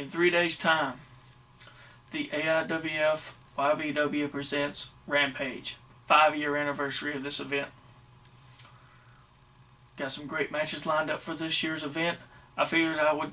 In 3 days' time, the AIWF YBW presents Rampage. 5-year anniversary of this event. Got some great matches lined up for this year's event. I figured I would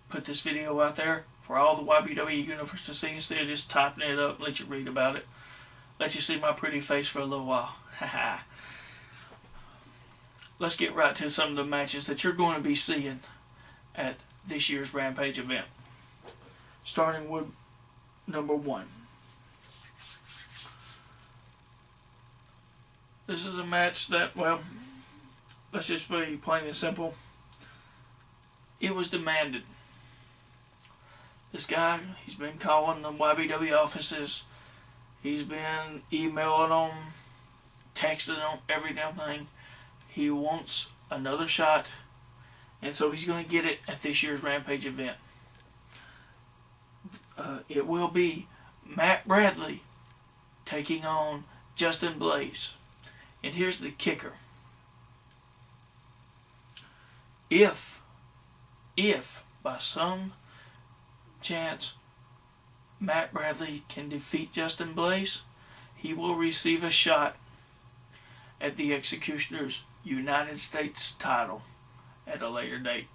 put this video out there for all the YBW universe to see instead of just typing it up, let you read about it. Let you see my pretty face for a little while. Haha. Let's get right to some of the matches that you're going to be seeing at this year's Rampage event. Starting with number 1. This is a match that, well, let's just be plain and simple. It was demanded. This guy, he's been calling the YBW offices. He's been emailing them, texting them, every damn thing. He wants another shot, and so he's going to get it at this year's Rampage event. It will be Matt Bradley taking on Justin Blaze. And here's the kicker. If by some chance Matt Bradley can defeat Justin Blaze, he will receive a shot at the Executioner's United States title at a later date.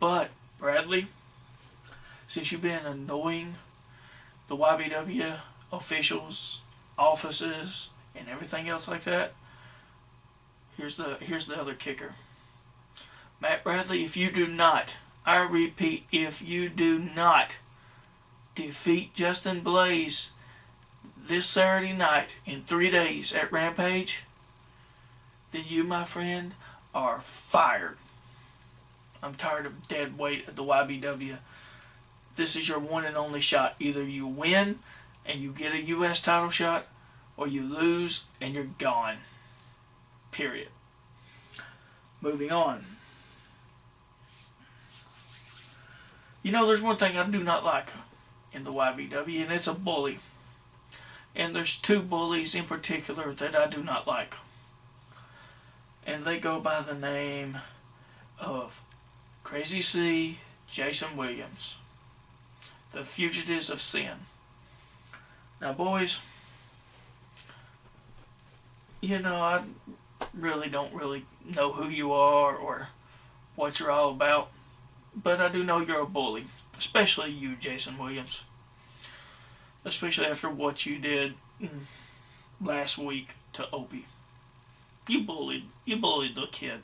But Bradley, since you've been annoying the YBW officials, offices, and everything else like that, here's the other kicker. Matt Bradley, if you do not, I repeat, if you do not defeat Justin Blaze this Saturday night in 3 days at Rampage, then you, my friend, are fired. I'm tired of dead weight at the YBW. This is your one and only shot. Either you win and you get a U.S. title shot, or you lose and you're gone. Period. Moving on. You know, there's one thing I do not like in the YBW, and it's a bully. And there's 2 bullies in particular that I do not like. And they go by the name of Crazy C, Jason Williams, the Fugitives of Sin. Now, boys, you know, I really don't know who you are or what you're all about, but I do know you're a bully, especially you, Jason Williams. Especially after what you did last week to Opie. You bullied the kid.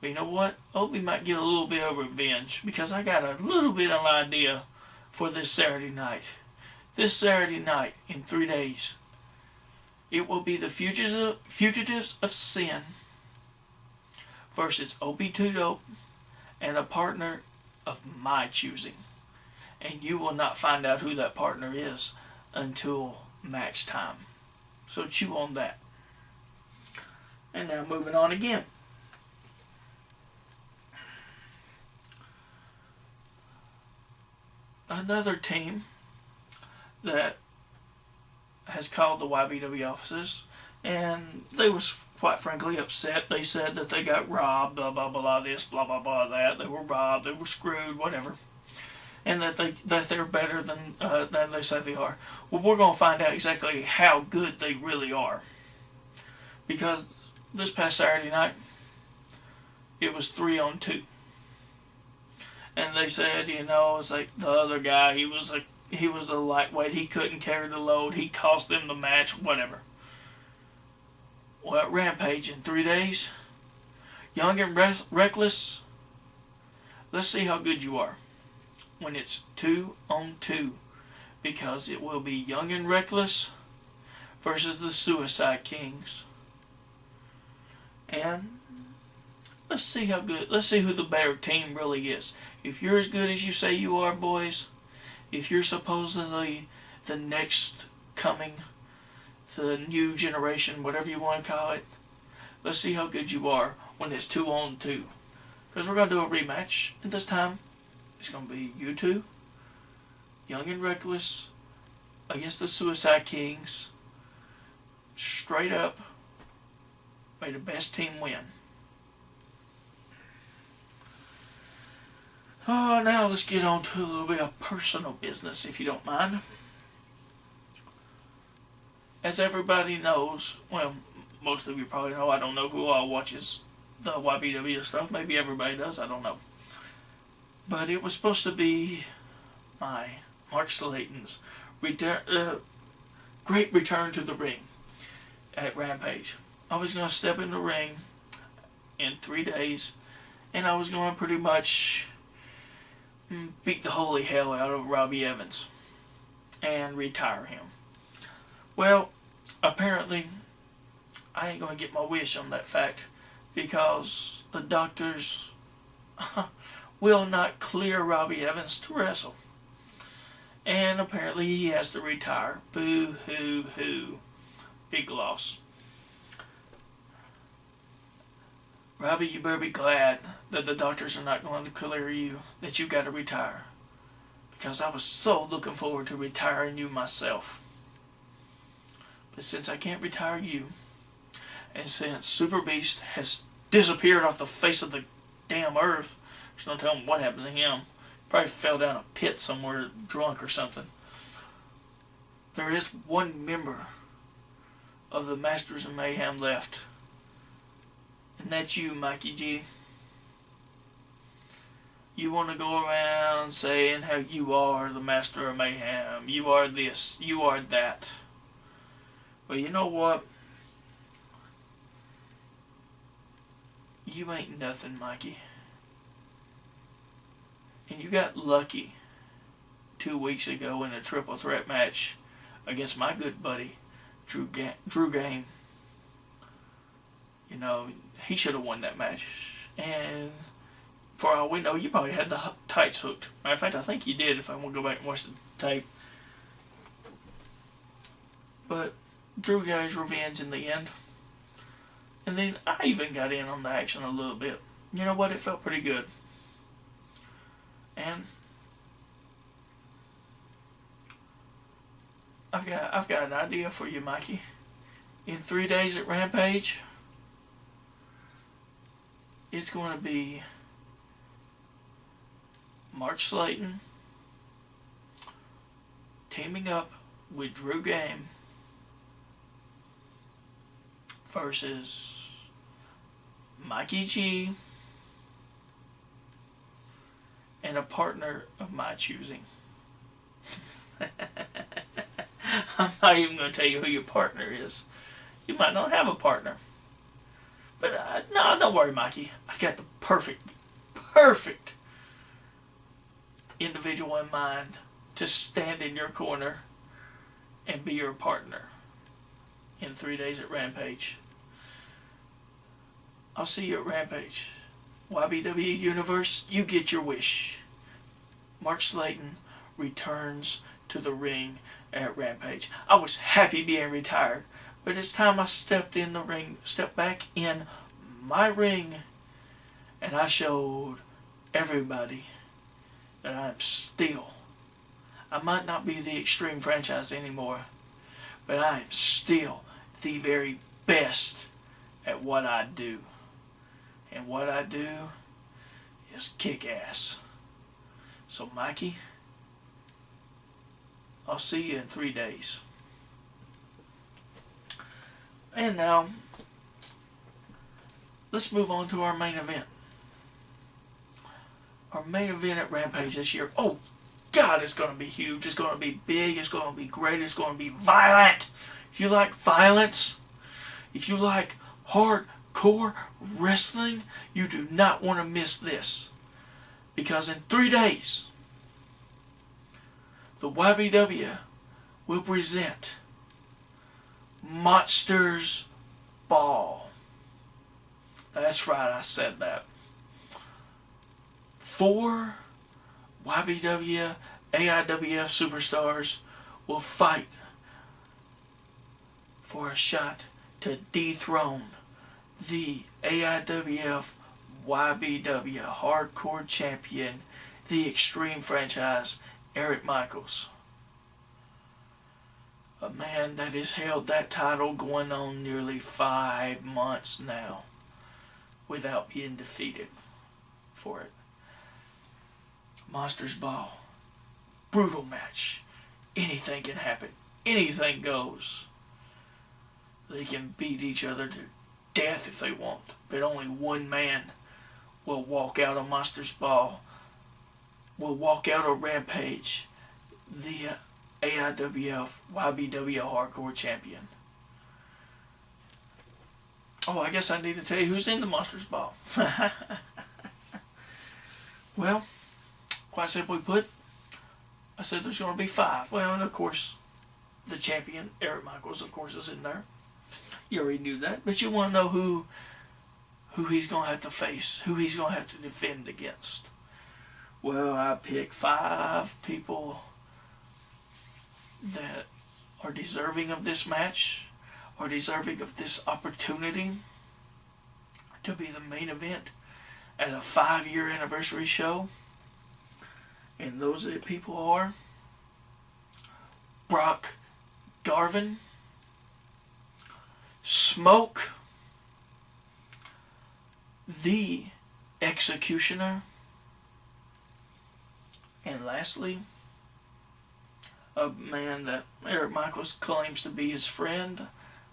But you know what? Opie might get a little bit of revenge, because I got a little bit of an idea for this Saturday night. This Saturday night in 3 days, it will be the Fugitives of Sin versus Opie Too Dope and a partner of my choosing. And you will not find out who that partner is until match time. So chew on that. And now moving on again. Another team that has called the YVW offices, and they was quite frankly upset. They said that they got robbed, blah blah blah this, blah blah blah that. They were robbed, they were screwed, whatever. And that they're better than they say they are. Well, we're going to find out exactly how good they really are. Because this past Saturday night, it was 3-on-2. And they said, you know, it's like the other guy, he was a lightweight, he couldn't carry the load, he cost them the match, whatever. Well, at Rampage in 3 days, young and reckless, let's see how good you are when it's 2-on-2, because it will be Young and Reckless versus the Suicide Kings. And let's see how good, let's see who the better team really is. If you're as good as you say you are, boys, if you're supposedly the next coming, the new generation, whatever you want to call it, let's see how good you are when it's 2-on-2. Because we're going to do a rematch, and this time it's going to be you two, Young and Reckless, against the Suicide Kings. Straight up, may the best team win. Now let's get on to a little bit of personal business, if you don't mind. As everybody knows, well, most of you probably know, I don't know who all watches the YBW stuff. Maybe everybody does, I don't know. But it was supposed to be my Marc Slayton's great return to the ring at Rampage. I was going to step in the ring in 3 days, and I was going to pretty much beat the holy hell out of Robbie Evans and retire him. Well, apparently I ain't going to get my wish on that fact, because the doctors will not clear Robbie Evans to wrestle. And apparently he has to retire. Boo hoo hoo. Big loss. Robbie, you better be glad that the doctors are not going to clear you, that you got to retire. Because I was so looking forward to retiring you myself. But since I can't retire you, and since Super Beast has disappeared off the face of the damn earth, just don't tell him what happened to him. Probably fell down a pit somewhere drunk or something. There is one member of the Masters of Mayhem left. And that's you, Mikey G. You want to go around saying how you are the Master of Mayhem. You are this. You are that. Well, you know what? You ain't nothing, Mikey. And you got lucky 2 weeks ago in a triple threat match against my good buddy, Drew Game. You know, he should have won that match. And for all we know, you probably had the tights hooked. Matter of fact, I think you did, if I want to go back and watch the tape. But Drew got his revenge in the end. And then I even got in on the action a little bit. You know what? It felt pretty good. And I've got an idea for you, Mikey. In 3 days at Rampage, it's going to be Marc Slayton teaming up with Drew Game versus Mikey G and a partner of my choosing. I'm not even going to tell you who your partner is. You might not have a partner. But no, don't worry, Mikey. I've got the perfect individual in mind to stand in your corner and be your partner in 3 days at Rampage. I'll see you at Rampage. YBW Universe, you get your wish. Marc Slayton returns to the ring at Rampage. I was happy being retired, but it's time I stepped back in my ring, and I showed everybody that I might not be the Extreme franchise anymore, but I am still the very best at what I do. And what I do is kick ass. So Mikey, I'll see you in 3 days. And now, let's move on to our main event. Our main event at Rampage this year. Oh, God, it's going to be huge. It's going to be big. It's going to be great. It's going to be violent. If you like violence, if you like hardcore wrestling, you do not want to miss this. Because in 3 days, the YBW will present Monsters Ball. That's right, I said that. 4 YBW AIWF superstars will fight for a shot to dethrone the AIWF YBW Hardcore Champion, the Extreme franchise, Eric Michaels. A man that has held that title going on nearly 5 months now without being defeated for it. Monsters Ball. Brutal match. Anything can happen. Anything goes. They can beat each other to death if they want, but only one man will walk out of Monsters Ball, will walk out of Rampage, the AIWF YBW Hardcore Champion. Oh, I guess I need to tell you who's in the Monsters Ball. Well, quite simply put, I said there's going to be 5. Well, and of course, the champion, Eric Michaels, of course, is in there. You already knew that, but you want to know who he's going to have to face, who he's going to have to defend against. Well, I picked 5 people that are deserving of this match, are deserving of this opportunity to be the main event at a 5-year anniversary show. And those people are Brock Garvin, Smoke, the Executioner, and lastly, a man that Eric Michaels claims to be his friend.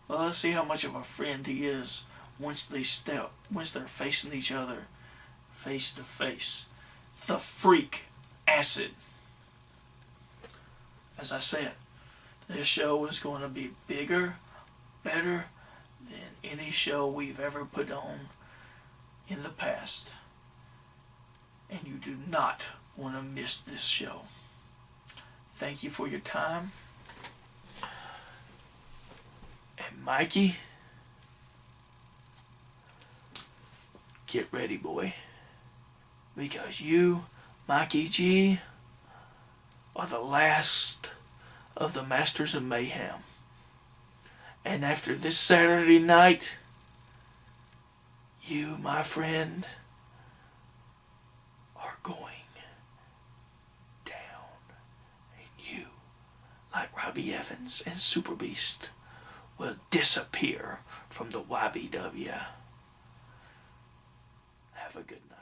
Well, let's see how much of a friend he is once they're facing each other face to face. The Freak Acid. As I said, this show is going to be bigger, better than any show we've ever put on in the past. And you do not want to miss this show. Thank you for your time. And Mikey, get ready, boy. Because you, Mikey G, are the last of the Masters of Mayhem. And after this Saturday night, you, my friend, are going down. And you, like Robbie Evans and Super Beast, will disappear from the YBW. Have a good night.